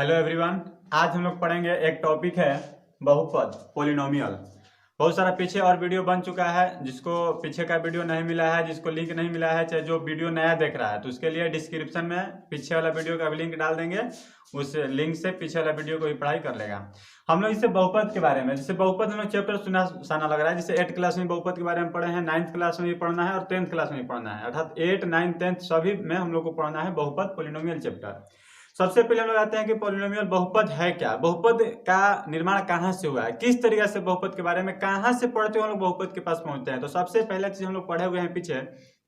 Hello everyone. आज हम लोग पढ़ेंगे एक टॉपिक है बहुपद पोलिनोमियल। बहुत सारा पीछे और वीडियो बन चुका है, जिसको पीछे का वीडियो नहीं मिला है, जिसको लिंक नहीं मिला है, चाहे जो वीडियो नया देख रहा है तो उसके लिए डिस्क्रिप्शन में पीछे वाला वीडियो का भी लिंक डाल देंगे। उस लिंक से पीछे वाला वीडियो को भी पढ़ाई कर लेगा। हम लोग इससे बहुपद के बारे में, जैसे बहुपद हम लोग चैप्टर सुना साना लग रहा है, जैसे 8 क्लास में बहुपद के बारे में पढ़े हैं, 9th क्लास में भी पढ़ना है और 10th क्लास में भी पढ़ना है, अर्थात 8, 9, 10 सभी में हम लोग को पढ़ना है बहुपद पोलिनोमियल चैप्टर। सबसे पहले हम लोग आते हैं कि पॉलिनोमियल बहुपद है क्या, बहुपद का निर्माण कहाँ से हुआ है, किस तरीके से बहुपद के बारे में कहाँ से पढ़ते हुए हम लोग बहुपद के पास पहुंचते हैं। तो सबसे पहला चीज हम लोग पढ़े हुए हैं पीछे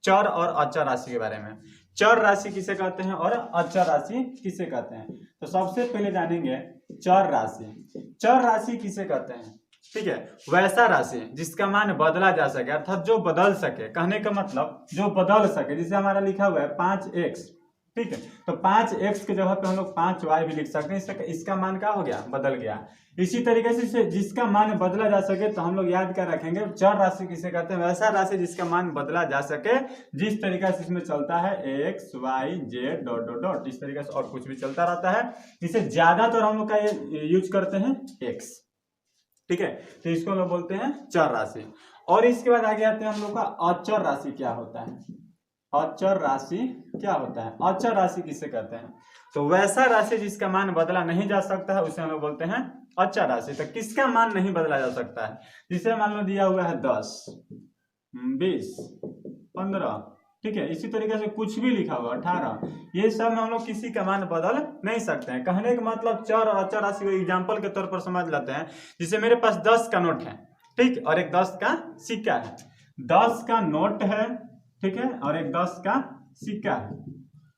चर और अचर राशि के बारे में। चर राशि किसे कहते हैं और अचर राशि किसे कहते हैं। तो सबसे पहले जानेंगे चर राशि। चर राशि किसे कहते हैं, ठीक है, वैसा राशि जिसका मान बदला जा सके, अर्थात जो बदल सके। कहने का मतलब जो बदल सके, जिसे हमारा लिखा हुआ है 5x, ठीक है, तो 5x के जगह पे हम लोग 5y भी लिख सकते हैं। इसका मान क्या हो गया, बदल गया। इसी तरीके से जिसका मान बदला जा सके तो हम लोग याद क्या रखेंगे, चर राशि किसे कहते हैं, वैसा राशि जिसका मान बदला जा सके, जिस तरीके से इसमें चलता है x y z dot dot dot, इस तरीके से और कुछ भी चलता रहता है। इसे ज्यादातर हम लोग का ये यूज करते हैं x, ठीक है, तो इसको हम लोग बोलते हैं चर राशि। और इसके बाद आगे आते हैं हम लोग का अचर राशि क्या होता है। अचर राशि क्या होता है, अचर राशि किसे कहते हैं, तो वैसा राशि जिसका मान बदला नहीं जा सकता है उसे हम लोग बोलते हैं अचर राशि। तो किसका मान नहीं बदला जा सकता है, जिसे मान लो दिया हुआ है 10, 20, 15, ठीक है, इसी तरीके से कुछ भी लिखा हुआ 18, ये सब हम लोग किसी का मान बदल नहीं सकते हैं। कहने का मतलब चर और अचर राशि को एग्जाम्पल के तौर पर समझ लेते हैं। जैसे मेरे पास 10 का नोट है, ठीक, और एक 10 का सिक्का है। 10 का नोट है, ठीक है, और एक 10 का सिक्का है,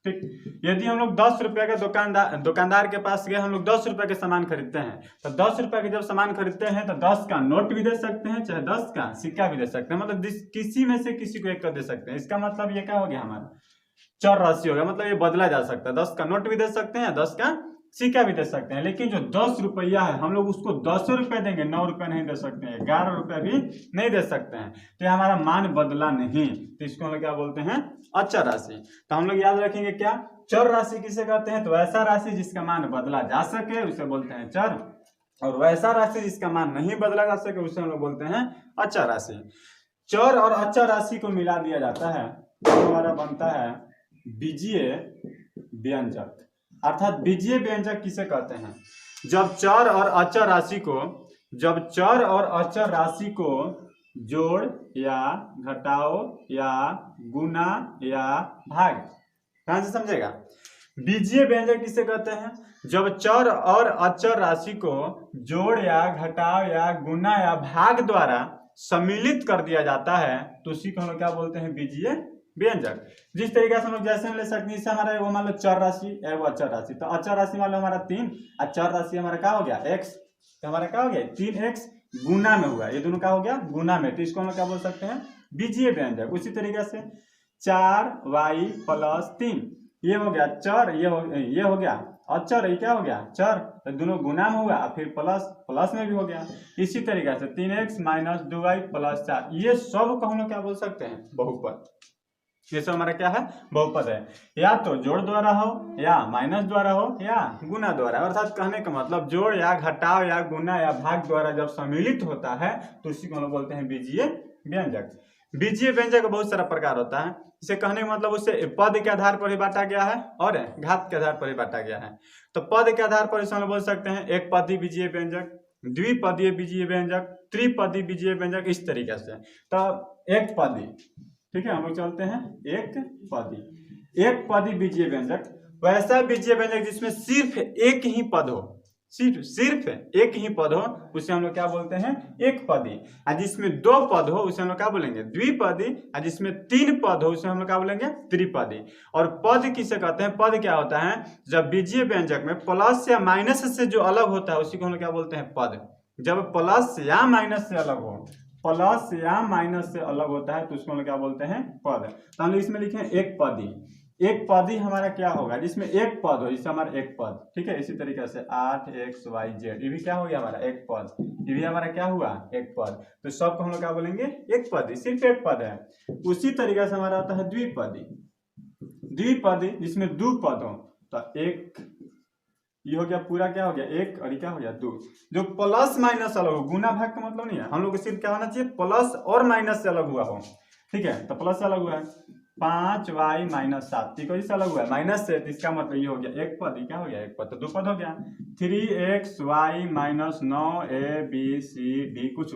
ठीक। यदि हम लोग 10 रुपए के दुकानदार के पास गए, हम लोग 10 रुपए के सामान खरीदते हैं, तो 10 रुपए के जब सामान खरीदते हैं तो 10 का नोट भी दे सकते हैं, चाहे 10 का सिक्का भी दे सकते हैं, मतलब किसी में से किसी को एक का दे सकते हैं। इसका मतलब ये क्या हो गया, हमारा चर राशि हो गया, मतलब ये बदला जा सकता है। 10 का नोट भी दे सकते हैं, 10 का सिक्का भी दे सकते हैं। लेकिन जो 10 रुपया है हम लोग उसको 10 रुपए देंगे, 9 रुपए नहीं दे सकते हैं, 11 रुपए भी नहीं दे सकते हैं। तो हमारा मान बदला नहीं, तो इसको हम लोग क्या बोलते हैं, अचर राशि। तो हम लोग याद रखेंगे क्या, चर राशि किसे कहते हैं, तो वैसा राशि जिसका मान बदला जा सके उसे बोलते हैं चर, और वैसा राशि जिसका मान नहीं बदला जा सके उसे हम लोग बोलते हैं अचर राशि। चर और अचर राशि को मिला दिया जाता है तो हमारा बनता है बीजीय व्यंजक। अर्थात बीजीय व्यंजक किसे कहते हैं, जब चर और अचर राशि को जोड़ या घटाओ या गुना या भाग, ध्यान से समझेगा। बीजीय व्यंजक किसे कहते हैं, जब चर और अचर राशि को जोड़ या घटाव या गुना या भाग द्वारा सम्मिलित कर दिया जाता है तो उसी को हम लोग क्या बोलते हैं, बीजीय व्यंजक। जिस तरीके से हम लोग जैसे हम ले सकते हैं, इससे हमारा वो मान लो चर राशि है, वो अचर राशि, तो अचर राशि मान लो हमारा 3, अचर राशि हमारा क्या हो गया x, तो हमारा क्या हो गया 3x गुना में हुआ, ये दोनों क्या हो गया गुना में, तो इसको हम लोग क्या बोल सकते हैं, बीजीय व्यंजक। उसी तरीके से 4y + 3 ये हो गया चर, ये हो गया अचर, ये क्या हो गया चर, तो दोनों गुना में हुआ, फिर प्लस में भी हो गया। इसी तरीके से 3x - 2y + 4, ये सब को हम लोग क्या बोल सकते हैं, बहुपद। ये सब हमारा क्या है, बहुपद है, या तो जोड़ द्वारा हो या माइनस द्वारा हो या गुना द्वारा। अर्थात कहने का मतलब जोड़ या घटाव या गुना या भाग द्वारा जब सम्मिलित होता है तो उसी को हम लोग बोलते हैं बीजीय व्यंजक। बीजीय व्यंजक का बहुत सारा प्रकार होता है। इसे कहने का मतलब उसे पद के आधार पर ही बांटा गया है और घात के आधार पर ही बांटा गया है। तो पद के आधार पर इसे हम लोग बोल सकते हैं एक पदी बीजीय व्यंजक, द्विपदीय बीजीय व्यंजक, त्रिपदी बीजीय व्यंजक, इस तरीके से। तो एक पदी, ठीक है, हम लोग चलते हैं एक पदी बीजीय व्यंजक, वैसा बीजीय व्यंजक जिसमें सिर्फ एक ही पद हो, सिर्फ एक ही पद हो उसे हम लोग क्या बोलते हैं, एक पदी। और जिसमें 2 पद हो उसे हम लोग क्या बोलेंगे, द्विपदी। और जिसमें 3 पद हो उसे हम लोग क्या बोलेंगे, त्रिपदी। और पद किसे कहते हैं, पद क्या होता है, जब बीजीय व्यंजक में प्लस या माइनस से जो अलग होता है उसी को हम लोग क्या बोलते हैं, पद। जब प्लस या माइनस से अलग हो, प्लस या माइनस से अलग होता है तो उसको हम लोग क्या बोलते हैं, पद। तो हम लोग इसमें लिखे एक पदी। एक पदी हमारा क्या होगा, जिसमें एक पद हो, इससे हमारा एक पद, ठीक है। इसी तरीके से 8xyz, ये भी क्या हो गया हमारा एक पद, ये भी हमारा क्या हुआ, एक पद। तो सबको हम लोग क्या बोलेंगे, एक पदी, सिर्फ एक पद है। उसी तरीके से हमारा आता है द्विपदी, जिसमें 2 पद हो, तो एक ये हो गया पूरा, क्या हो गया 1 और ये क्या हो गया 2। जो प्लस माइनस अलग हो, गुना भाग का मतलब नहीं है, हम लोग को सिर्फ क्या होना चाहिए, प्लस और माइनस से अलग हुआ हो, ठीक है। तो प्लस से अलग हुआ है 5y माइनस 7, ये से अलग हुआ है माइनस से, तो इसका मतलब ये हो गया एक पद, ये क्या हो गया एक पद, तो 2 पद हो गया 3xy माइनस 9abcd कुछ।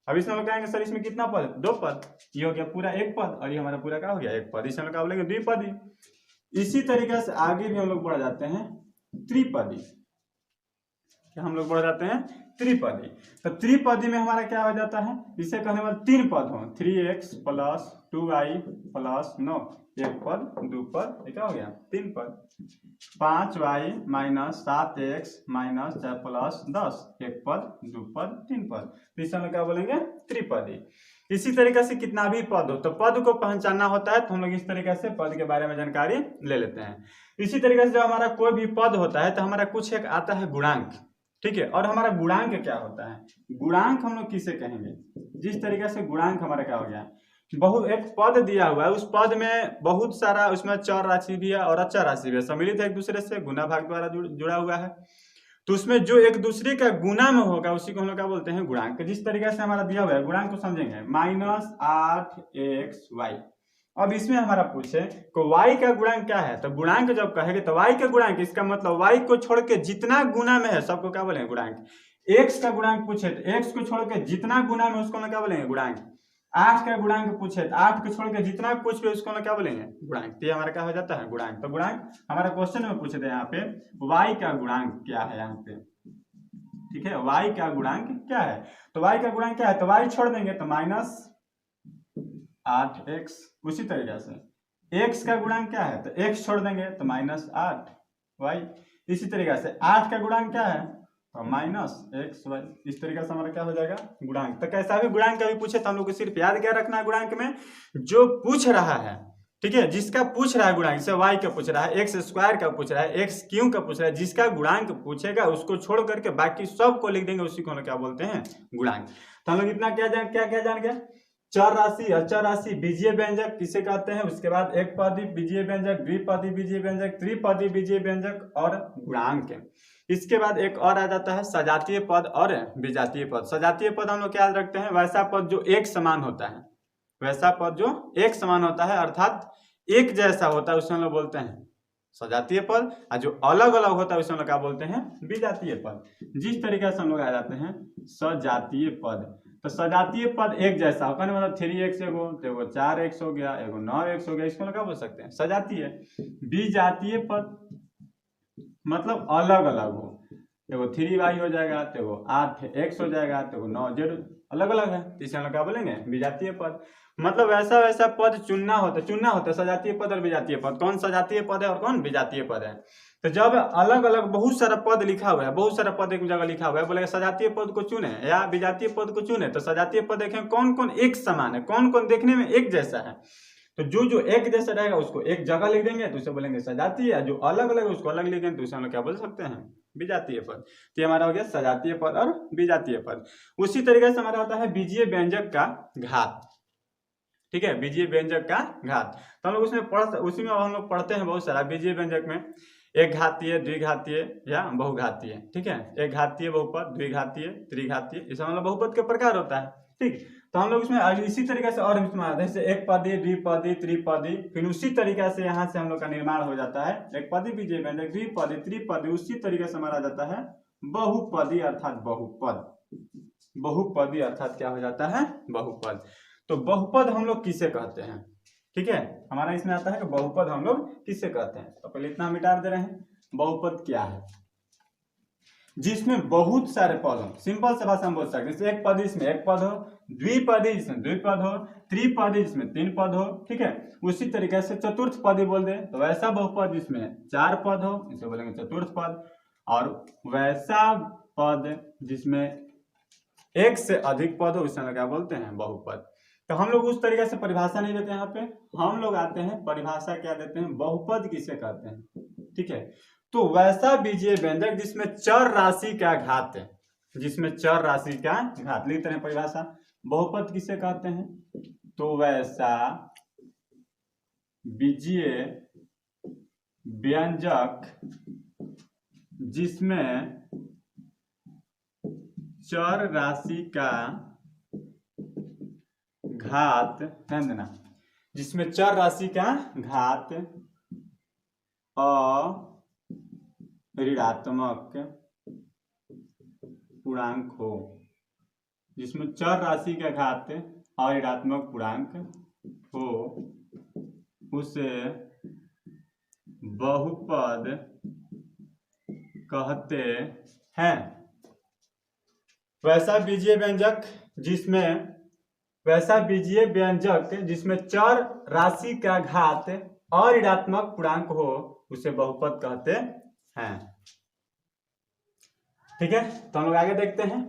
अब इसमें लोग कहेंगे सर इसमें कितना पद, 2 पद, ये हो गया पूरा 1 पद और ये हमारा पूरा क्या हो गया 1 पद, इसमें क्या बोलेंगे द्विपदी। इसी तरीके से आगे भी हम लोग बढ़ जाते हैं त्रिपदी, क्या हम लोग बढ़ जाते हैं त्रिपदी। तो त्रिपदी में हमारा क्या हो जाता है, इसे कहने वाले 3 पद हो, 3x प्लस 2y प्लस 9, 1 पद 2 पद, क्या हो गया 3 पद, 5y minus 7x minus plus 10, 1 पद 2 पद 3 पद, तो इसे हम क्या बोलेंगे त्रिपदी। इसी तरीके से कितना भी पद हो, तो पद को पहचानना होता है, तो हम लोग इस तरीके से पद के बारे में जानकारी ले लेते हैं। इसी तरीके से जब हमारा कोई भी पद होता है तो हमारा कुछ एक आता है गुणांक, ठीक है। और हमारा गुणांक क्या होता है, गुणांक हम लोग किसे कहेंगे, जिस तरीके से गुणांक हमारा क्या हो गया, बहुत एक पद दिया हुआ है, उस पद में बहुत सारा उसमें चर राशि भी है और अचर राशि भी है, सम्मिलित है एक दूसरे से, गुना भाग द्वारा जुड़ा हुआ है, तो उसमें जो एक दूसरे का गुना में होगा उसी को हम लोग क्या बोलते हैं गुणांक। जिस तरीके से हमारा दिया हुआ है गुणांक को समझेंगे, -8xy। अब इसमें हमारा पूछे को y का गुणांक क्या है, तो गुणांक जब कहेंगे तो y का गुणांक, इसका मतलब y को छोड़ के जितना गुना में है सबको क्या बोलेंगे गुणांक। x का गुणांक पूछे तो x को छोड़ के जितना गुना में उसको क्या बोलेंगे गुणांक। 8 का गुणांक पूछे तो 8 को छोड़ के जितना कुछ भी उसको क्या बोलेंगे गुणांक, तो ये हमारा क्या हो जाता है गुणांक। तो गुणांक हमारा क्वेश्चन में पूछे थे यहाँ पे y का गुणांक क्या है यहाँ पे, ठीक है, y का गुणांक क्या है, तो y का गुणांक क्या है, तो y छोड़ देंगे तो -8x। उसी तरीके से x का गुणांक क्या है, तो x छोड़ देंगे तो -8y। इसी तरीके से 8 का गुणांक क्या है, तो -xy। इस तरीके से हमारा क्या हो जाएगा गुणांक। तो कैसा भी गुणांक कभी पूछे तो हम लोग को सिर्फ याद क्या रखना है, गुणांक में जो पूछ रहा है, ठीक है, जिसका पूछ रहा है गुणांक, जैसे y का पूछ रहा है, एक्स स्क्वायर का पूछ रहा है, एक्स क्यू का पूछ रहा है, जिसका गुणांक पूछेगा उसको छोड़ करके बाकी सब को लिख देंगे, उसी को हम क्या बोलते हैं गुणांक। तो हम लोग इतना क्या जान गया, चर राशि, अचर राशि, बीजीय व्यंजक किसे कहते हैं, उसके बाद एक पदी बीजीय व्यंजक, द्विपदी बीजीय व्यंजक, त्रिपदी बीजीय व्यंजक और गुणांक। इसके बाद एक और आ जाता है सजातीय पद और विजातीय पद। सजातीय पद हम लोग याद रखते हैं वैसा पद जो एक समान होता है, वैसा पद जो एक समान होता है अर्थात एक जैसा होता है, उसे हम लोग बोलते हैं सजातीय पद, और जो अलग अलग होता है उसे हम लोग क्या बोलते हैं विजातीय पद। जिस तरीके से हम लोग आ जाते हैं सजातीय पद, तो सजातीय पद एक जैसा होगा, मतलब 3x एगो तो एगो 4x हो गया, एगो 9x हो गया, इसको क्या बोल सकते हैं सजातीय। विजातीय पद मतलब अलग अलग हो, एगो 3y हो जाएगा तो एगो 8x हो जाएगा तो एगो 9z, अलग अलग है, तो इसे हम क्या बोलेंगे विजातीय पद। मतलब वैसा वैसा पद चुनना होता है सजातीय पद और विजातीय पद, कौन सजातीय पद है और कौन विजातीय पद है। तो जब अलग अलग बहुत सारा पद लिखा हुआ है, बहुत सारा पद एक जगह लिखा हुआ है, बोलेगा सजातीय पद को चुने या विजातीय पद को चुने, तो सजातीय पद देखें कौन कौन एक समान है, कौन कौन देखने में एक जैसा है, तो जो जो एक जैसा रहेगा उसको एक जगह लिख देंगे तो उसे बोलेंगे सजातीय, जो अलग अलग है उसको अलग लिख देंगे तो उसे हम लोग क्या बोल सकते हैं विजातीय पद। तो ये हमारा हो गया सजातीय पद और विजातीय पद। उसी तरीके से हमारा होता है बीजीय व्यंजक का घात, ठीक है, बीजीय व्यंजक का घात। तो हम लोग उसी में हम लोग पढ़ते हैं बहुत सारा बीजीय व्यंजक में एक घातीय, द्विघातीय या बहुघातीय, ठीक है, एक घातीय बहुपद, द्विघातीय, त्रिघातीय, इसे मतलब बहुपद के प्रकार होता है, ठीक। तो हम लोग इसमें इसी तरीके से और जैसे एक पदी, द्विपदी, त्रिपदी, फिर उसी तरीके से यहाँ से हम लोग का निर्माण हो जाता है एक पदी बीजीय व्यंजक, द्विपदी, त्रिपदी, उसी तरीके से हमारा जाता है बहुपदी अर्थात बहुपद। बहुपदी अर्थात क्या हो जाता है बहुपद। तो बहुपद हम लोग किसे कहते हैं, ठीक है, हमारा इसमें आता है कि बहुपद हम लोग किसे कहते हैं। तो पहले इतना मिटा दे रहे हैं, बहुपद क्या है, जिसमें बहुत सारे पद हो, सिंपल से भाषा हम बोल सकते हैं, जैसे एक पदी इसमें एक पद हो, द्विपदी जिसमें द्विपद हो, त्रिपदी जिसमें 3 पद हो, ठीक है। उसी तरीके से चतुर्थ पदी बोल दे तो वैसा बहुपद जिसमें 4 पद हो इसे बोलेंगे चतुर्थ पद, और वैसा पद जिसमें एक से अधिक पद हो उसे क्या बोलते हैं बहुपद। तो हम लोग उस तरीके से परिभाषा नहीं देते, यहाँ पे हम लोग आते हैं परिभाषा क्या देते हैं, बहुपद किसे कहते हैं, ठीक है। तो वैसा बीजीय व्यंजक जिसमें चर राशि का घात है, जिसमें चर राशि का घात, लिखते हैं परिभाषा बहुपद किसे कहते हैं, तो वैसा बीजीय व्यंजक जिसमें चर राशि का घात, ध्यान देना, जिसमें चर राशि का घात अऋणात्मक पूर्णांक हो, जिसमें चर राशि का घात अऋणात्मक पूर्णांक हो, उसे बहुपद कहते हैं। वैसा बीजीय व्यंजक जिसमें चर राशि का घात अऋणात्मक पूर्णांक हो, उसे बहुपद कहते हैं। ठीक है, तो हम लोग आगे देखते हैं।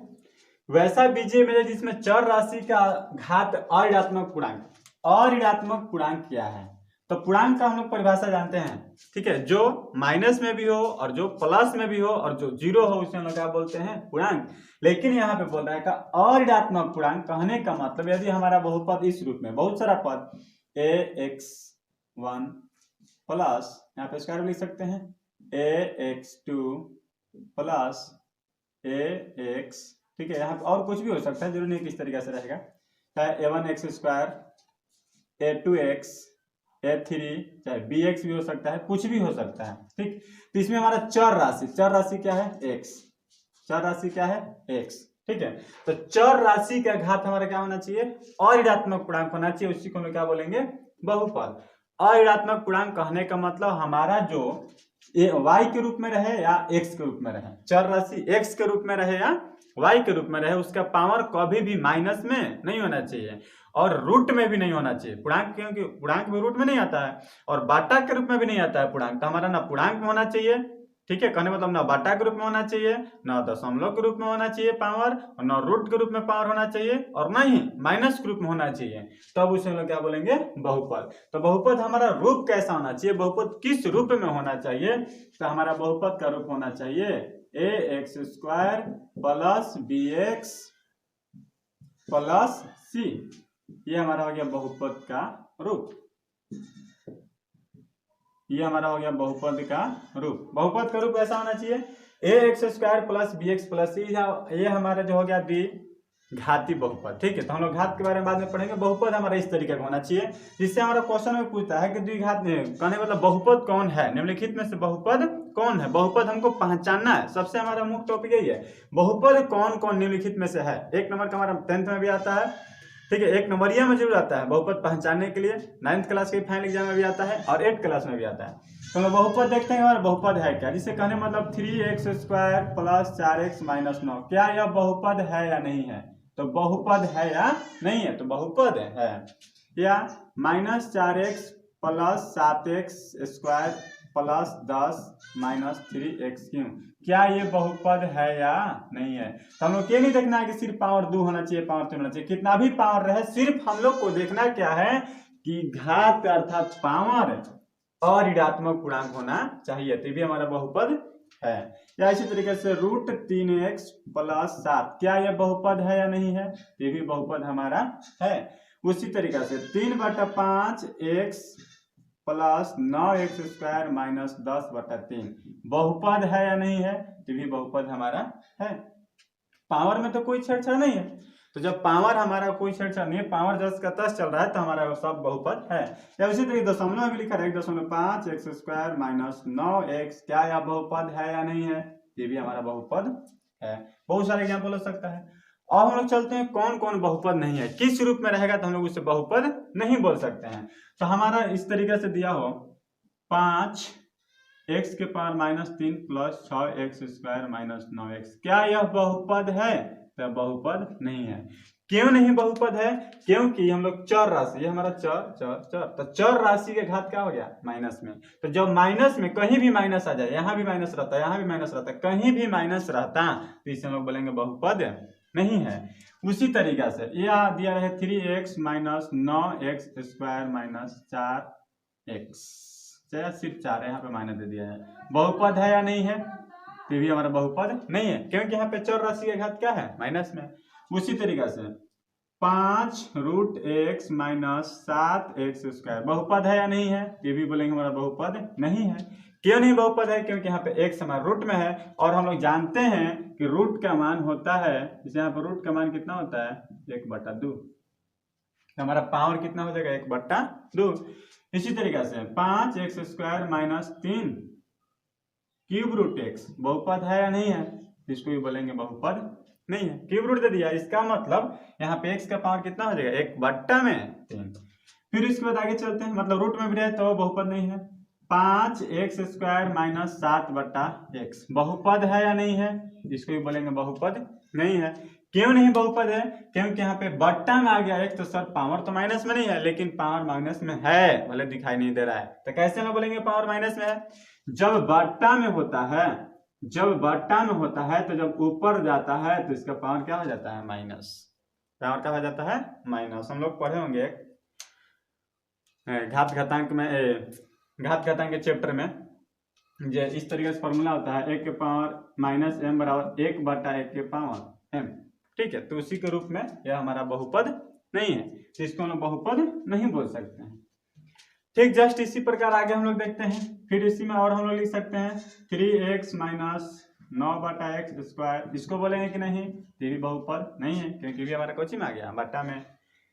वैसा बीजीय व्यंजक जिसमें चर राशि का घात अऋणात्मक पूर्णांक क्या है? तो पूर्णांक का हम लोग परिभाषा जानते हैं। ठीक है, जो माइनस में भी हो और जो प्लस में भी हो और जो जीरो हो, उसे हम लोग क्या बोलते हैं? पूर्णांक। लेकिन यहाँ पे बोल रहा है का अऋणात्मक पूर्णांक, कहने का मतलब यदि हमारा बहुपद इस रूप में, बहुत सारा पद ax1 प्लस, यहाँ पे स्क्वायर लिख सकते हैं, ax2 प्लस ax, ठीक है, यहाँ पे और कुछ भी हो सकता है, जरूरी नहीं किस तरीके से रहेगा, चाहे a1x स्क्वायर, a2x, a3, चाहे bx भी हो सकता है, कुछ भी हो सकता है। ठीक, तो इसमें हमारा चर राशि क्या है? x। चर राशि क्या है? x। ठीक है, तो चर राशि का घात हमारा क्या होना चाहिए? अऋणात्मक पूर्णांक होना चाहिए, उसी को हम क्या बोलेंगे? बहुपद। अऋणात्मक पूर्णांक कहने का मतलब हमारा जो y के रूप में रहे या x के रूप में रहे, चर राशि x के रूप में रहे या y के रूप में रहे, उसका पावर कभी भी माइनस में नहीं होना चाहिए और रूट में भी नहीं होना चाहिए। पूर्णांक, क्योंकि पूर्णांक भी रूट में नहीं आता है और बाटा के रूप में भी नहीं आता है पूर्णांक, तो हमारा ना पूर्णांक में होना चाहिए, ठीक है, कहने मतलब ना बाटा के रूप में होना चाहिए, ना दशमलव के रूप में होना चाहिए पावर, और ना रूट के रूप में पावर होना चाहिए, और ना ही माइनस के रूप में होना चाहिए। तो अब उसे हम लोग क्या बोलेंगे? बहुपद। तो बहुपद हमारा रूप कैसा होना चाहिए? बहुपद किस रूप में होना चाहिए? तो हमारा बहुपद का रूप होना चाहिए ax square plus bx plus c। ये हमारा हो गया बहुपद का रूप। ये हमारा हो गया बहुपद का रूप। बहुपद का रूप ऐसा होना चाहिए ax square plus bx plus c। ये हमारा जो हो गया द्विघाती बहुपद। ठीक है, तो हम लोग घात के बारे में बाद में पढ़ेंगे। बहुपद हमारा इस तरीके का होना चाहिए, जिससे हमारा क्वेश्चन में पूछता है कि द्विघात कहने मतलब बहुपद कौन है, निम्नलिखित में से बहुपद कौन है। बहुपद हमको पहचानना है, सबसे हमारा मुख्य टॉपिक यही है, बहुपद कौन कौन निम्नलिखित में से है। एक नंबर का हमारा 10th में भी आता है, ठीक है, एक नंबरिया में जरूर आता है बहुपद पहचानने के लिए, 9th क्लास के फाइनल एग्जाम में भी आता है और 8th क्लास में भी आता है। तो हम बहुपद देखते हैं हमारा बहुपद है क्या, जिसे कहने मतलब 3x square plus 4x minus 9। क्या यह बहुपद है या नहीं है? तो बहुपद है या नहीं है? तो बहुपद है। या minus 4x plus 7x square plus 10 minus 3x3, क्या ये बहुपद है या नहीं है? तो हम लोग ये नहीं देखना है कि सिर्फ पावर 2 होना चाहिए, पावर 3 होना चाहिए, कितना भी पावर रहे, सिर्फ हम लोग को देखना क्या है कि घात अर्थात पावर और ऋणात्मक पूर्णांक होना चाहिए, तो भी हमारा बहुपद है। या इसी तरीके से रूट 3x प्लस 7, क्या यह बहुपद है या नहीं है? ये भी बहुपद हमारा है। उसी तरीके से 3/5 x plus 9x square minus 10/3 बहुपद है या नहीं है? ये भी बहुपद हमारा है। पावर में तो कोई छेड़छाड़ नहीं है, तो जब पावर हमारा कोई छेड़छाड़ नहीं है, पावर 10 का 10 चल रहा है, तो हमारा सब बहुपद है। या उसी तरीके दशमलव में भी लिखा है 1.5 x स्क्वायर माइनस 9x, क्या यह बहुपद है या नहीं है? ये भी हमारा बहुपद है। बहुत सारे एग्जाम्पल हो सकता है। अब हम लोग चलते हैं कौन कौन बहुपद नहीं है, किस रूप में रहेगा तो हम लोग उसे बहुपद नहीं बोल सकते हैं। तो हमारा इस तरीके से दिया हो 5x के power minus 3 plus 6x square minus 9x, क्या यह बहुपद है? तो बहुपद नहीं है। क्यों नहीं बहुपद है? क्योंकि हम लोग चर राशि, ये हमारा चर, तो चर राशि के घात क्या हो गया? माइनस में। तो जब माइनस में कहीं भी माइनस आ जाए, यहाँ भी माइनस रहता है, यहाँ भी माइनस रहता है, कहीं भी माइनस रहता, तो इसे हम लोग बोलेंगे बहुपद नहीं है। उसी तरीका से यह दिया रहे 3x minus 9x square minus 4x, चाहे सिर्फ 4 है, यहाँ पे माइनस दे दिया है, बहुपद है या नहीं है? तो भी हमारा बहुपद नहीं है, क्योंकि यहाँ पे चर राशि का घात क्या है? माइनस में। उसी तरीका से 5√x माइनस 7x² बहुपद है या नहीं है? ये भी बोलेंगे हमारा बहुपद नहीं है। क्यों नहीं बहुपद है? क्योंकि यहाँ पे x हमारा रूट में है और हम लोग जानते हैं कि रूट का मान होता है, जैसे यहाँ पर रूट का मान कितना होता है 1/2, हमारा पावर कितना हो जाएगा 1/2। इसी तरीके से 5x² minus 3 cube root x बहुपद है या नहीं है? इसको भी बोलेंगे बहुपद नहीं है। क्यूब रूट दे दिया, इसका मतलब यहाँ पे x का पावर कितना हो जाएगा 1/3। फिर इसके बाद आगे चलते हैं, मतलब रूट में भी रहे तो बहुपद नहीं है। 5x² माइनस 7/x बहुपद है या नहीं है? इसको भी बोलेंगे बहुपद नहीं है। क्यों नहीं बहुपद है? क्योंकि यहाँ पे बट्टा में आ गया एक, तो सर पावर तो माइनस में नहीं है, लेकिन पावर माइनस में है, भले दिखाई नहीं दे रहा है। तो कैसे हम बोलेंगे पावर माइनस में है? जब बट्टा में होता है, तो जब ऊपर जाता है तो इसका पावर क्या हो जाता है माइनस। पावर क्या हो जाता है माइनस। हम लोग पढ़े होंगे घात घातांक के चैप्टर में, जो इस तरीके से फॉर्मूला होता है 1 के पावर माइनस m बराबर 1/1 के पावर m। ठीक है, तो उसी के रूप में यह हमारा बहुपद नहीं है, तो इसको हम लोग बहुपद नहीं बोल सकते हैं। ठीक, जस्ट इसी प्रकार आगे हम लोग देखते हैं। फिर इसी में और हम लोग लिख सकते हैं 3x माइनस 9/x², इसको बोलेंगे कि नहीं? ये भी बहुपद नहीं है, क्योंकि भी हमारा कोची में आ गया बट्टा में।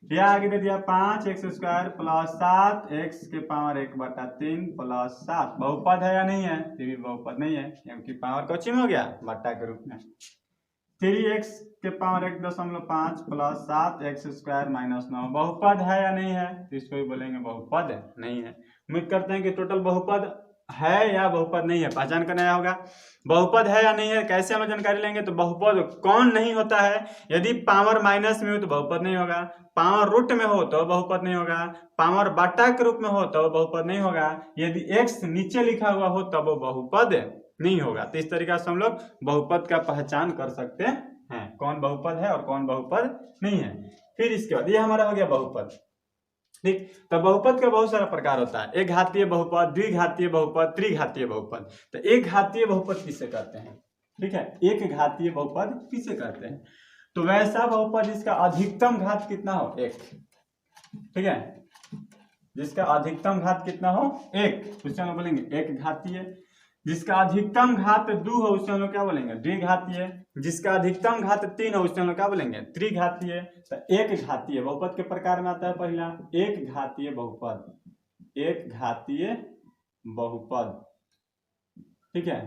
यह आगे दे दिया 5x² प्लस 7x के पावर 1/3 प्लस 7 बहुपद है या नहीं है? ये भी बहुपद नहीं है, क्योंकि पावर कोची में हो गया बट्टा के रूप में। 3x के पावर 1.5 प्लस 7x² माइनस 9 बहुपद है या नहीं है? तो इसको भी बोलेंगे बहुपद नहीं है। उम्मीद करते हैं कि टोटल बहुपद है या बहुपद नहीं है पहचान करना होगा। बहुपद है या नहीं है कैसे हम लोग जानकारी लेंगे? तो बहुपद कौन नहीं होता है? यदि पावर माइनस में हो तो बहुपद नहीं होगा, पावर रूट में हो तो बहुपद नहीं होगा, पावर बट्टा के रूप में हो तो बहुपद नहीं होगा, यदि x नीचे लिखा हुआ हो तब वो बहुपद नहीं होगा। तो इस तरीके से हम लोग बहुपद का पहचान कर सकते हैं, कौन बहुपद है और कौन बहुपद नहीं है। फिर इसके बाद ये हमारा हो गया बहुपद। ठीक, तो बहुपद का बहुत सारा प्रकार होता है, एक घातीय बहुपद, द्विघातीय बहुपद, त्रिघातीय बहुपद। तो एक घातीय बहुपद किसे कहते हैं? ठीक है, एक घातीय बहुपद किसे कहते हैं? तो वैसा बहुपद जिसका अधिकतम घात कितना हो 1। ठीक है, जिसका अधिकतम घात कितना हो 1, उसे हम बोलेंगे एक घातीय। जिसका अधिकतम घात 2 हो उसे हम लोग क्या बोलेंगे? द्विघातीय। जिसका अधिकतम घात 3 हो उसे हम लोग क्या बोलेंगे? त्रिघातीय। तो एक घातीय बहुपद के प्रकार में आता है पहला एक घातीय बहुपद। एक घातीय बहुपद, ठीक है,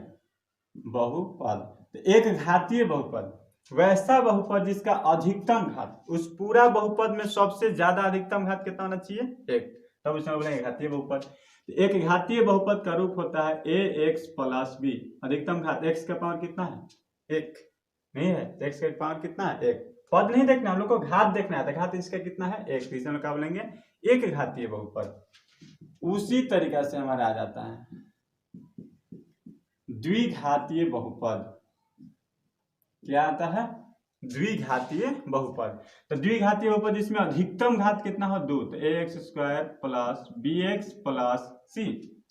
बहुपद। तो एक घातीय बहुपद वैसा बहुपद जिसका अधिकतम घात, उस पूरा बहुपद में सबसे ज्यादा अधिकतम घात कितना होना चाहिए? 1, तब उसे बोलेंगे घातीय बहुपद। एक घातीय बहुपद का रूप होता है ax प्लस b। अधिकतम घात x का पावर कितना है 1 नहीं है, x का पावर कितना है 1। पद नहीं देखना, हम लोग को घात देखना है, तो घात इसका कितना है 1, इसे हम क्या बोलेंगे? एक घातीय बहुपद। उसी तरीका से हमारा आ जाता है द्विघातीय बहुपद। क्या आता है? द्विघातीय बहुपद। तो द्विघातीय बहुपद जिसमें अधिकतम घात कितना हो 2, तो ax² plus bx plus c,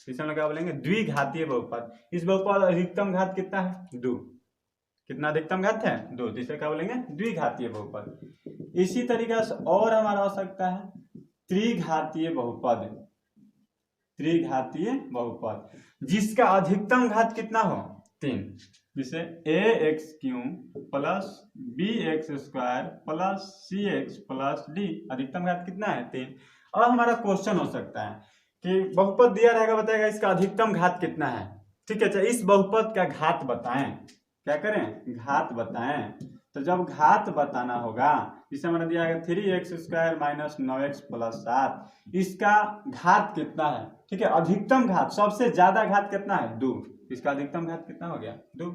इसे हम क्या बोलेंगे? द्विघातीय बहुपद। इस बहुपद अधिकतम घात कितना है 2, कितना अधिकतम घात है 2, जिसे क्या बोलेंगे? द्विघातीय बहुपद। इसी तरीके से और हमारा हो सकता है त्रिघातीय बहुपद। त्रिघातीय बहुपद जिसका अधिकतम घात कितना हो 3, जिसे ax³ plus bx² plus cx plus d, अधिकतम घात कितना है 3। और हमारा क्वेश्चन हो सकता है कि बहुपद दिया रहेगा, बताएगा इसका अधिकतम घात कितना है। ठीक है, अच्छा इस बहुपद का घात बताएं। क्या करें? घात बताएं। तो जब घात बताना होगा, इसे हमारा दिया है 3x² माइनस 9x प्लस 7, इसका घात कितना है? ठीक है, अधिकतम घात, सबसे ज्यादा घात कितना है 2, इसका अधिकतम घात कितना हो गया 2।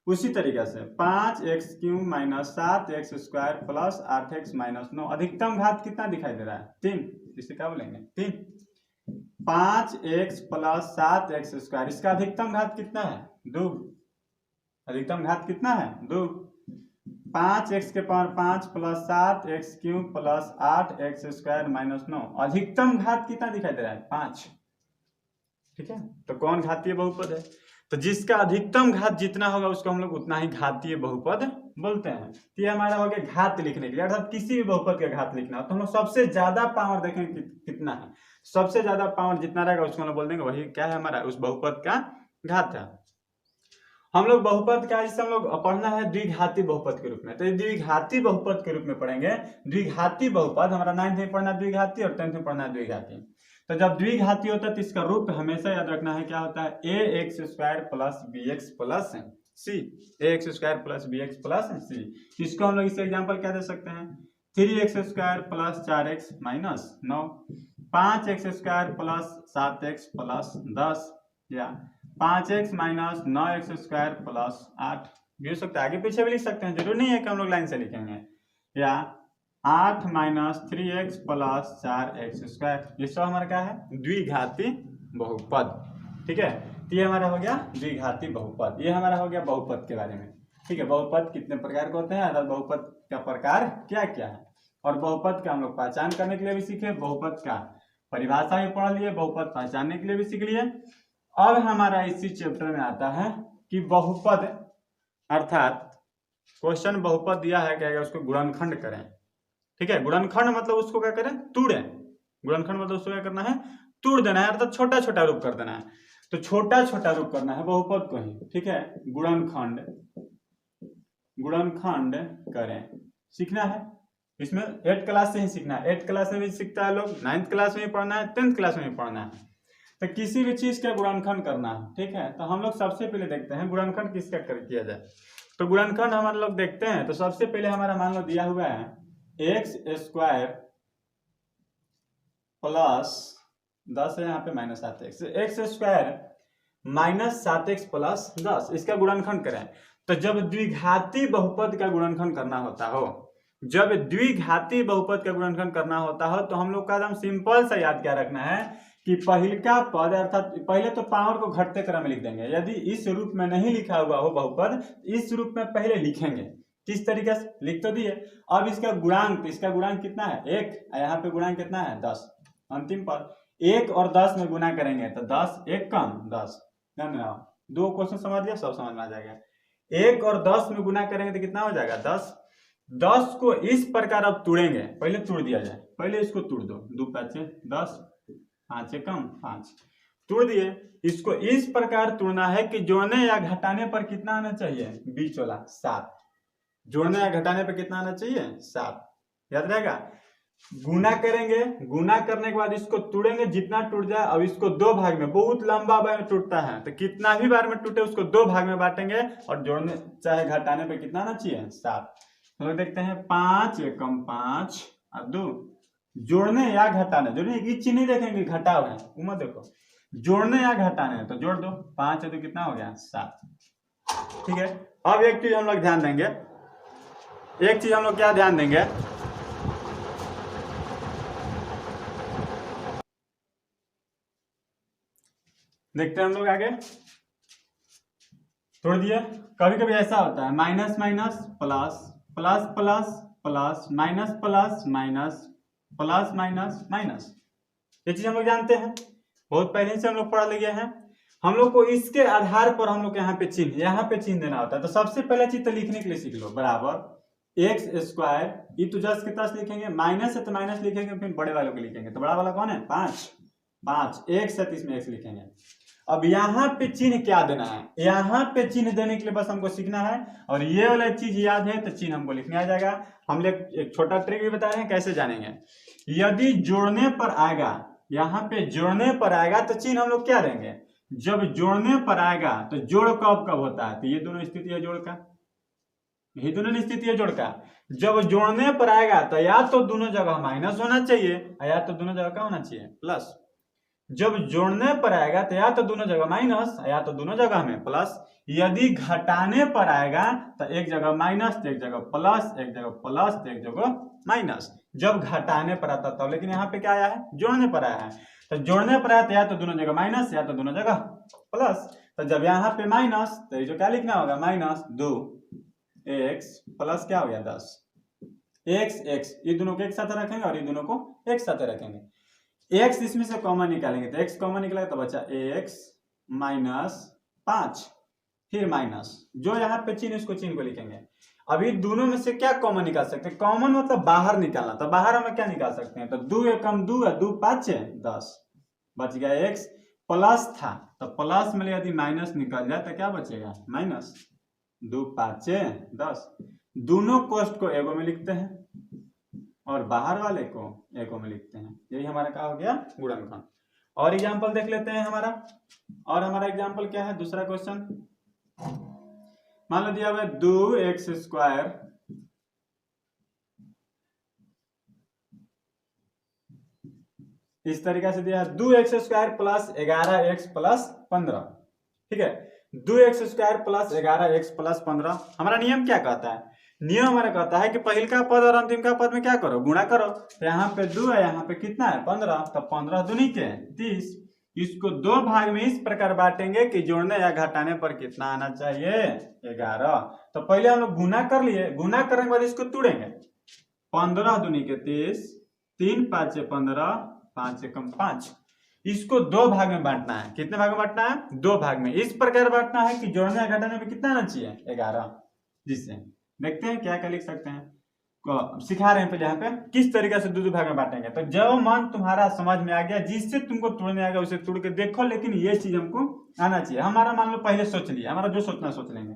उसी तरीके से 5x³ minus 7x² plus 8x minus 9, अधिकतम घात कितना दिखाई दे रहा है 3, इसे क्या बोलेंगे 3। 5x प्लस 7x², इसका अधिकतम घात कितना है 2, अधिकतम घात कितना है 2। 5x के power 5 plus 7x³ plus 8x² minus 9, अधिकतम घात कितना दिखाई दे रहा है 5। ठीक है, तो कौन घातीय बहुपद है? तो जिसका अधिकतम घात जितना होगा उसको हम लोग उतना ही घातीय बहुपद बोलते हैं। तो ये हमारा हो गया घात लिखने के लिए, अर्थात किसी भी बहुपद का घात लिखना हो तो हम लोग सबसे ज्यादा पावर देखेंगे कितना है, सबसे ज्यादा पावर जितना रहेगा उसको हम लोग बोल देंगे वही क्या है हमारा उस बहुपद का घात है। हम लोग बहुपद का जिससे हम लोग पढ़ना है द्विघाती बहुपद के रूप में, तो द्विघाती बहुपद के रूप में पढ़ेंगे। द्विघाती बहुपद हमारा 9th में पढ़ना द्विघाती और 10th में पढ़ना द्विघाती। तो जब द्विघाती होता है तो इसका रूप हमेशा याद रखना है, क्या होता है a x square plus b x plus c, a x square plus b x plus c. इसको हम लोग इससे एग्जाम्पल क्या दे सकते हैं, 3x square plus 4x minus 9, 5x square plus 7x plus 10, या 5x minus 9x square plus 8 भी हो सकता है। आगे पीछे भी लिख सकते हैं, जरूरी नहीं है कि हम लोग लाइन से लिखेंगे। या 8 minus 3x plus 4x square, ये सब हमारा क्या है द्विघाती बहुपद। ठीक है, तो ये हमारा हो गया द्विघाती बहुपद। ये हमारा हो गया बहुपद के बारे में। ठीक है, बहुपद कितने प्रकार के होते हैं, अर्थात बहुपद का प्रकार क्या क्या है, और बहुपद का हम लोग पहचान करने के लिए भी सीखे, बहुपद का परिभाषा भी पढ़ लिए, बहुपद पहचानने के लिए भी सीख लिए। अब हमारा इसी चैप्टर में आता है कि बहुपद, अर्थात क्वेश्चन बहुपद दिया है क्या, उसको गुणनखंड करें। ठीक है, गुणनखंड मतलब उसको क्या करें, तोड़ें। गुणनखंड मतलब उसको क्या करना है, तोड़ देना है, अर्थात छोटा छोटा रूप कर देना है। तो छोटा छोटा रूप करना है बहुपद को ही। ठीक है, गुणनखंड गुणनखंड करें सीखना है। इसमें 8th क्लास से ही सीखना है, 8th क्लास में भी सीखता है लोग, 9th क्लास में भी पढ़ना है, 10th क्लास में भी पढ़ना है। तो किसी भी चीज का गुणनखंड करना है। ठीक है, तो हम लोग सबसे पहले देखते हैं गुणनखंड किसका किया जाए। तो गुणनखंड हम लोग देखते हैं, तो सबसे पहले हमारा मान लो दिया हुआ है एक्स स्क्वायर प्लस 10 है, यहाँ पे minus 7x, x square minus 7x plus 10, इसका गुणनखंड करें। तो जब द्विघाती बहुपद का गुणनखंड करना होता हो, जब द्विघाती बहुपद का गुणनखंड करना होता हो, तो हम लोग का एकदम सिंपल सा याद क्या रखना है कि पहिलका पद, अर्थात पहले तो पावर को घटते क्रम में लिख देंगे। यदि इस रूप में नहीं लिखा हुआ हो बहुपद, इस रूप में पहले लिखेंगे। किस तरीके से लिख तो दिए। अब इसका गुणांक, इसका गुणांक कितना है 1, यहाँ पे गुणांक कितना है 10, अंतिम पद 1 और 10 में गुना करेंगे तो 10 1 कम 10, दो क्वेश्चन समझ लिया, सब समझ में आ जाएगा। 1 और 10 में गुना करेंगे तो कितना हो जाएगा 10। 10 को इस प्रकार अब तोड़ेंगे, पहले तोड़ दिया जाए, पहले इसको तोड़ दो, 2 5 10, 5 कम 5, तोड़ दिए। इसको इस प्रकार तोड़ना है कि जोड़ने या घटाने पर कितना आना चाहिए, बीच वाला 7, जोड़ने या घटाने पर कितना आना चाहिए 7, याद रहेगा। गुना करेंगे, गुना करने के बाद इसको तोड़ेंगे, जितना टूट जाए। अब इसको 2 भाग में, बहुत लंबा बार में टूटता है, तो कितना भी बार में टूटे उसको 2 भाग में बांटेंगे, और जोड़ने चाहे घटाने पे कितना आना चाहिए 7। तो देखते हैं 5 कम 5 और 2, जोड़ने या घटाने, जोड़ने की चिन्ह नहीं देखेंगे घटाव है, उम्र देखो, जोड़ने या घटाने तो जोड़ दो, 5 है तो कितना हो गया 7। ठीक है, अब एक चीज हम लोग ध्यान देंगे, एक चीज हम लोग क्या ध्यान देंगे, देखते हैं हम लोग आगे, तोड़ दिए। कभी कभी ऐसा होता है minus minus plus, plus plus plus, minus plus minus, plus minus minus, ये चीज हम लोग जानते हैं, बहुत पहले से हम लोग पढ़ लिए हैं। हम लोग को इसके आधार पर हम लोग यहाँ पे चिन्ह देना होता है। तो सबसे पहला चीज तो लिखने के लिए सीख लो, बराबर एक्स स्क्वायर, ये तो जस्ट कितना लिखेंगे, माइनस है तो माइनस लिखेंगे, फिर बड़े वालों को लिखेंगे, तो बड़ा वाला कौन है 5, एक्स है तो इसमें एक्स लिखेंगे। अब यहाँ पे चिन्ह क्या देना है, यहाँ पे चिन्ह देने के लिए बस हमको सीखना है, और ये वाला चीज याद है तो चिन्ह हमको लिखने आ जाएगा। हम लोग एक छोटा ट्रिक भी बता रहे हैं कैसे जानेंगे। यदि जोड़ने पर आएगा, यहाँ पे जोड़ने पर आएगा तो चिन्ह हम लोग क्या देंगे, जब जोड़ने पर आएगा तो जोड़ कब कब होता है, तो ये दोनों स्थिति है जोड़ का, यही दोनों स्थिति है जोड़ का। जब जोड़ने पर आएगा तो या तो दोनों जगह माइनस होना चाहिए, या तो दोनों जगह क्या होना चाहिए प्लस। जब जोड़ने पर आएगा तो या तो दोनों जगह माइनस, या तो दोनों जगह में प्लस। यदि घटाने पर आएगा तो एक जगह माइनस तो एक जगह प्लस, एक जगह प्लस तो एक जगह माइनस, जब घटाने पर आता तब। लेकिन यहाँ पे क्या आया है, जोड़ने पर आया है, तो जोड़ने पर आया तो या तो दोनों जगह माइनस, या तो दोनों जगह प्लस। तो जब यहाँ पे माइनस, तो ये जो क्या लिखना होगा माइनस 2 एक्स प्लस क्या हो गया 10, एक्स एक्स, ये दोनों को एक साथ रखेंगे और ये दोनों को एक साथ रखेंगे। एक्स इसमें से कॉमन निकालेंगे तो एक्स कॉमन निकलेगा तो बचा एक्स माइनस 5 फिर माइनस, जो यहाँ पे चिन्ह इसको चिन्ह को लिखेंगे। अभी दोनों में से क्या कॉमन निकाल सकते हैं? कॉमन मतलब बाहर निकालना, तो बाहर हम क्या निकाल सकते हैं? तो 2 एकम 2 है, 2 5 10, बच गया x, प्लस था तो प्लस में यदि माइनस निकल जाए तो क्या बचेगा? माइनस। 2 5 10, दोनों कोष्ट को एगो में लिखते हैं और बाहर वाले को एगो में लिखते हैं। यही हमारा क्या हो गया? गुणनखंड। और एग्जाम्पल देख लेते हैं हमारा। और हमारा एग्जाम्पल क्या है? दूसरा क्वेश्चन मान लो दिया हुआ है 2x², इस तरीके से दिया है 2x² प्लस 11x प्लस 15। ठीक है, 2x² प्लस 11x प्लस 15। हमारा नियम क्या कहता है? नियम हमारा कहता है कि पहले का पद और अंतिम का पद में क्या करो? गुणा करो। तो यहाँ पे 2 है, यहाँ पे कितना है? 15, तो 15 दूनी के 30। इसको दो भाग में इस प्रकार बांटेंगे कि जोड़ने या घटाने पर कितना आना चाहिए? 11। तो पहले हम लोग गुना कर लिए, गुना करने के बाद इसको तोड़ेंगे। 15 दूनी के 30, 3 5 15, 5 एकम 5। इसको दो भाग में बांटना है। कितने भाग में बांटना है? दो भाग में। इस प्रकार बांटना है कि जोड़ने या घटाने में कितना आना चाहिए? 11। जिससे देखते हैं क्या क्या लिख सकते हैं, सिखा रहे हैं पहले यहाँ पे किस तरीके से दो भाग में बांटेंगे। तो जो मन तुम्हारा समझ में आ गया, जिससे तुमको तोड़ने आ गया उसे तोड़ के देखो, लेकिन ये चीज हमको आना चाहिए। हमारा मान लो पहले सोच लिया, हमारा जो सोचना सोच लेंगे।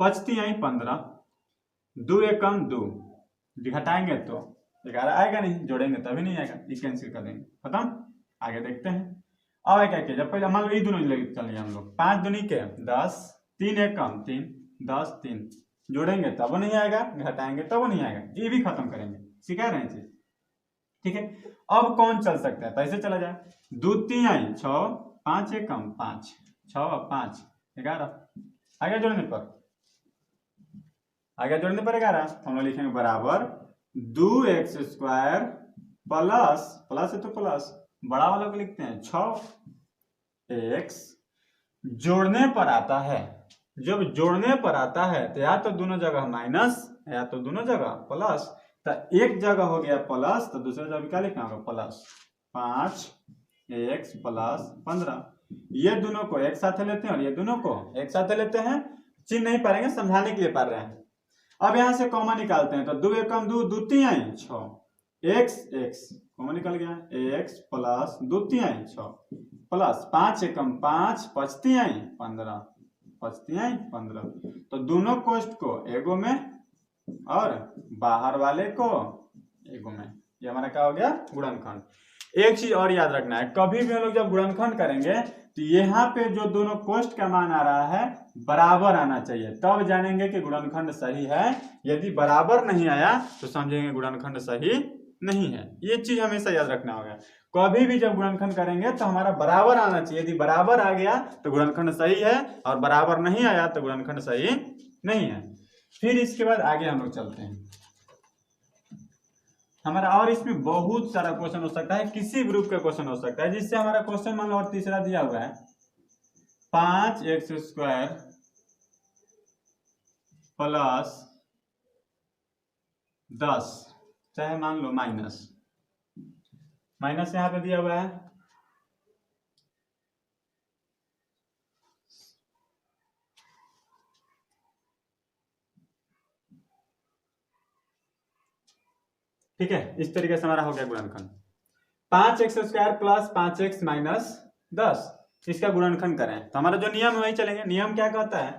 5 आई 15, 2 एकम 2, घटाएंगे तो 11 आएगा नहीं, जोड़ेंगे तभी नहीं आएगा, ये कैंसिल कर देंगे, खत्म। आगे देखते हैं। अब क्या किया, जब पहले मान लो ये दोनों चल लिया हम लोग। 5 दूनी के 10, 3 एकम 3, 10 3, जोड़ेंगे तब नहीं आएगा, घटाएंगे तब नहीं आएगा, ये भी खत्म करेंगे। सिखा रहे हैं चीज, ठीक है। अब कौन चल सकता है? तो ऐसे चला जाए, 2 3 आई 6, 5 एकम 5, 6 5 11, आगे जोड़ने पर 11 हम लोग लिखेंगे बराबर 2x² प्लस है तो प्लस, बड़ा वाला को लिखते हैं 6x, जोड़ने पर आता है। जब जोड़ने पर आता है तो या तो दोनों जगह माइनस या तो दोनों जगह प्लस। तो एक जगह हो गया प्लस, तो दूसरी जगह क्या लिखना होगा? प्लस। 5x प्लस 15, ये दोनों को एक साथ लेते हैं और ये दोनों को एक साथ लेते हैं। चिन्ह नहीं पढ़ेंगे, समझाने के लिए पढ़ रहे हैं। अब यहां से कॉमन निकालते हैं, तो 2 एकम 2, 2 3 आई 6, x कॉमन निकल गया, x प्लस 2 3 आई 6 प्लस 5 एकम 5, 5 3 आई 15, 5 3 आई 15। तो दोनों कोष्ट को एगो में और बाहर वाले को एगो में। ये हमारा क्या हो गया? गुणनखंड। एक चीज और याद रखना है, कभी भी हम लोग जब गुणनखंड करेंगे तो यहाँ पे जो दोनों कोष्ट का मान आ रहा है बराबर आना चाहिए, तब जानेंगे कि गुणनखंड सही है। यदि बराबर नहीं आया तो समझेंगे गुणनखंड सही नहीं है। ये चीज हमेशा याद रखना होगा। कभी भी जब गुणनखंड करेंगे तो हमारा बराबर आना चाहिए। यदि बराबर आ गया तो गुणनखंड सही है, और बराबर नहीं आया तो गुणनखंड सही नहीं है। फिर इसके बाद आगे हम लोग चलते हैं हमारा, और इसमें बहुत सारा क्वेश्चन हो सकता है, किसी ग्रुप का क्वेश्चन हो सकता है, जिससे हमारा क्वेश्चन मान लो और तीसरा दिया हुआ है 5x² प्लस 10, चाहे मान लो माइनस यहाँ पे दिया हुआ है। ठीक है, इस तरीके से हमारा हो गया गुणनखंड। 5x² प्लस 5x माइनस 10, इसका गुणनखंड करें तो हमारा जो नियम है वही चलेंगे। नियम क्या कहता है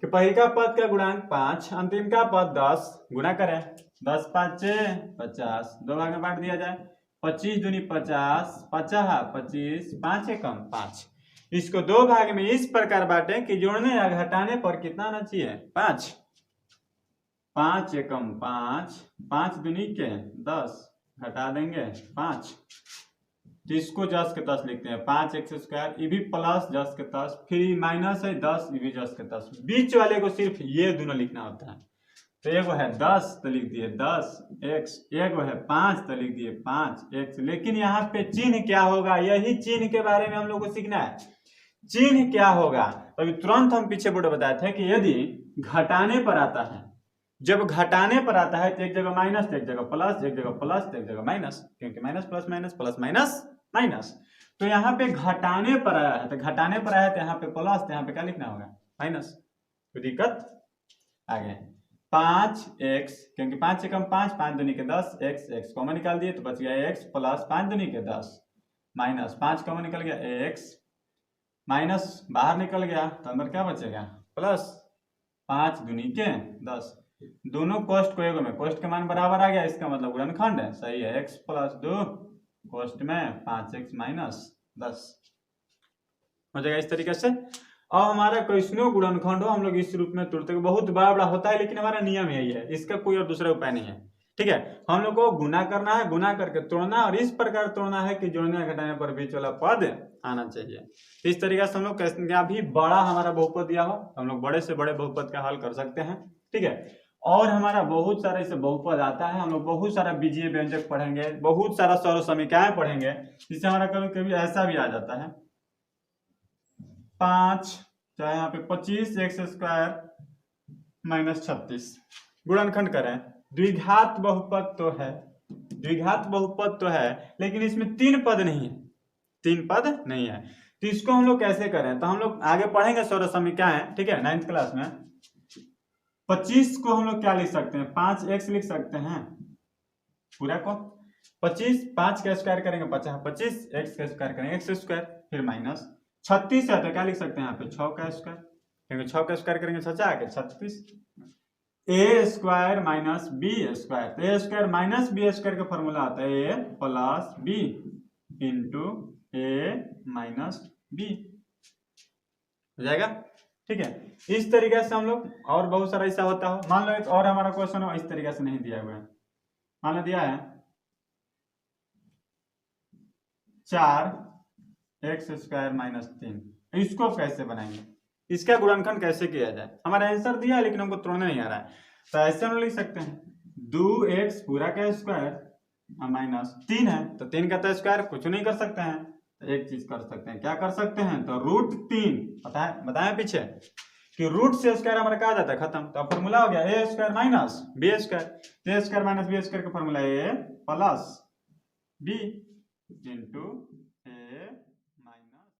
कि पहले का पद का गुणांक 5, अंतिम का पद 10, गुणा करें। 10 5 50, दो भाग में बांट दिया जाए। 25 दूनी 50, 50 25, 5 एकम 5। इसको दो भाग में इस प्रकार बांटे कि जोड़ने या घटाने पर कितना आना चाहिए? 5। 5 एकम 5, 5 दूनी के 10, घटा देंगे 5, तो इसको 10 के 10 लिखते हैं। 5x², ये भी प्लस 10 के 10, फिर माइनस है 10, ये भी 10 के 10। बीच वाले को सिर्फ ये दोनों लिखना होता है। तो एगो है 10 तो लिख दिए 10x, एगो है 5 तो लिख दिए 5x। लेकिन यहाँ पे चिन्ह क्या होगा, यही चिन्ह के बारे में हम लोग को सीखना है। चिन्ह क्या होगा, तो अभी तुरंत हम पीछे बोर्ड बताए थे कि यदि घटाने पर आता है, जब घटाने पर आता है तो एक जगह माइनस, एक जगह प्लस, एक जगह प्लस, एक जगह माइनस, क्योंकि minus plus minus plus minus minus. तो यहाँ पे घटाने पर आया है, तो घटाने पर आया है, तो यहाँ पे प्लस, तो यहाँ पे क्या लिखना होगा माइनस। कोई दिक्कत? आगे 5x, क्योंकि 5 से कम 5, 5 दूनी के 10, x कॉमन निकाल दिए तो बच गया x प्लस 5 दूनी के 10 माइनस 5 कॉमन निकल गया x माइनस बाहर निकल गया तो अंदर क्या बचेगा प्लस 5 दूनी के 10। दोनों कोष्ठ को एगो में, कोष्ठ के मान बराबर आ गया, इसका मतलब गुणनखंड है, सही है। x प्लस 2 कोष्ठ में 5x माइनस 10 हो जाएगा इस तरीके से। अब हमारा क्वेश्चनों गुणनखंड हो हम लोग इस रूप में तोड़ते हैं, बहुत बड़ा बड़ा होता है लेकिन हमारा नियम यही है, इसका कोई और दूसरा उपाय नहीं है। ठीक है, हम लोग को गुना करना है, गुना करके तोड़ना, और इस प्रकार तोड़ना है कि जोड़ने घटाने पर बीच वाला पद आना चाहिए। इस तरीके से हम लोग क्या भी बड़ा हमारा बहुपद दिया हो हम लोग बड़े से बड़े बहुपद का हल कर सकते हैं। ठीक है, और हमारा बहुत सारा इसे बहुपद आता है, हम लोग बहुत सारा बीजीय व्यंजक पढ़ेंगे, बहुत सारा सर्व समीकरण पढ़ेंगे, जिससे हमारा कभी कभी ऐसा भी आ जाता है 5 चाहे यहाँ पे 25x² माइनस 36 गुणनखंड करें। द्विघात बहुपद तो है, द्विघात बहुपद तो है, लेकिन इसमें 3 पद नहीं है, 3 पद नहीं है, तो इसको हम लोग कैसे करें? तो हम लोग आगे पढ़ेंगे सर्व समीकरण। ठीक है, 9th क्लास में 25 को हम लोग क्या लिख सकते हैं 5x लिख सकते हैं पूरा को, 25 5 का स्क्वायर करेंगे 50, 25 x का स्क्वायर करेंगे x², फिर माइनस 36 है तो क्या लिख सकते हैं यहाँ पे 6 का स्क्वायर, क्योंकि 6 का स्क्वायर करेंगे 6 आगे 36 a² माइनस b², तो a² माइनस b² का फॉर्मूला आता है a plus b into a minus b हो जाएगा। ठीक है, इस तरीके से हम लोग, और बहुत सारा ऐसा होता हो, मान लो एक और हमारा क्वेश्चन हो इस तरीके से नहीं दिया हुआ है, मान लो दिया है 4x² माइनस 3, इसको कैसे बनाएंगे, इसका गुणनखंड कैसे किया जाए? हमारा आंसर दिया है लेकिन हमको तोड़ना नहीं आ रहा है, तो ऐसे हम लिख सकते हैं 2x पूरा का स्क्वायर माइनस 3 है, तो 3 का तो स्क्वायर कुछ नहीं कर सकते हैं, तो एक चीज कर सकते हैं, क्या कर सकते हैं? तो √3 बताएं पीछे कि रूट से स्क्वायर हमारा कहा जाता है खत्म, तो फॉर्मूला हो गया a² minus b², a² minus b² का formula a plus b into